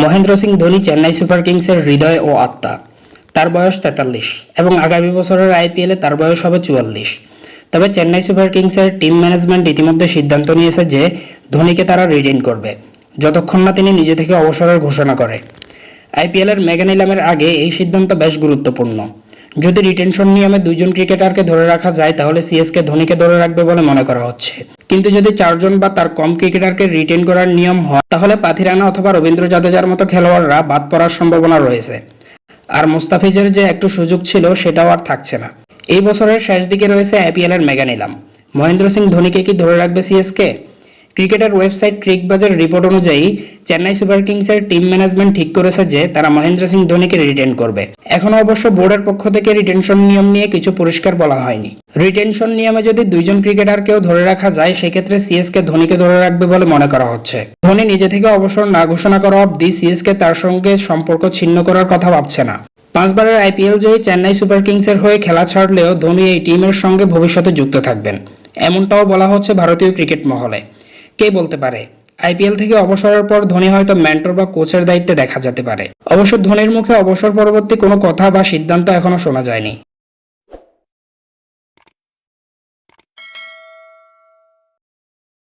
Mahendra Singh Dhoni Chennai super কিংসের হৃদয় ও আত্মা। তার বয়স 43 এবং আগামী বছরের আইপিএলে তার বয়স হবে 44। তবে চেন্নাই সুপার কিংসের টিম ম্যানেজমেন্ট ইতিমধ্যে সিদ্ধান্ত নিয়েছে যে ধোনিকে তারা রিটেইন করবে যতক্ষণ না তিনি নিজে থেকে অবসরের ঘোষণা করে। আইপিএলের মেগা নিলামের আগে এই সিদ্ধান্ত বেশ গুরুত্বপূর্ণ। যদি রিটেনশন নিয়মে দুইজন ক্রিকেটারকে ধরে রাখা যায় তাহলে সিএসকে ধোনিকে ধরে রাখবে বলে মনে করা হচ্ছে, কিন্তু যদি 4 জন বা তার কম ক্রিকেটারকে রিটেন করার নিয়ম হয় তাহলে পাথিরানা অথবা রবীন্দ্র জাদেজার মতো খেলোয়াড়রা বাদ পড়ার সম্ভাবনা রয়েছে। আর মুস্তাফিজের যে একটু সুযোগ ছিল সেটাও আর থাকছে না। এই বছরের শেষ দিকে রয়েছে আইপিএলের মেগা নিলাম। মহেন্দ্র সিং ধোনিকে কি ধরে রাখবে সিএসকে? ক্রিকেটের ওয়েবসাইট ক্রিকবাজের রিপোর্ট অনুযায়ী চেন্নাই সুপার কিংসের টিম ম্যানেজমেন্ট ঠিক করেছে যে তারা মহেন্দ্র সিং ধোনিকে রিটেন করবে। এখনো অবশ্য বোর্ডের পক্ষ থেকে রিটেনশন নিয়ম নিয়ে কিছু পরিষ্কার বলা হয়নি। রিটেনশন নিয়মে যদি দুইজন ক্রিকেটারকেও ধরে রাখা যায় সেক্ষেত্রে সিএসকে ধোনিকে ধরে রাখবে বলে মনে করা হচ্ছে। ধোনি নিজে থেকে অবসর না ঘোষণা করা অবধি সিএসকে তার সঙ্গে সম্পর্ক ছিন্ন করার কথা ভাবছে না। 5 বারের আইপিএল জয়ী চেন্নাই সুপার কিংসের হয়ে খেলা ছাড়লেও ধোনি এই টিমের সঙ্গে ভবিষ্যতে যুক্ত থাকবেন, এমনটাও বলা হচ্ছে ভারতীয় ক্রিকেট মহলে। কে বলতে পারে, আইপিএল থেকে অবসরের পর ধোনি হয়তো মেন্টর বা কোচের দায়িত্বে দেখা যেতে পারে। অবশ্য ধোনির মুখে অবসর পরবর্তী কোনো কথা বা সিদ্ধান্ত এখনো শোনা যায়নি।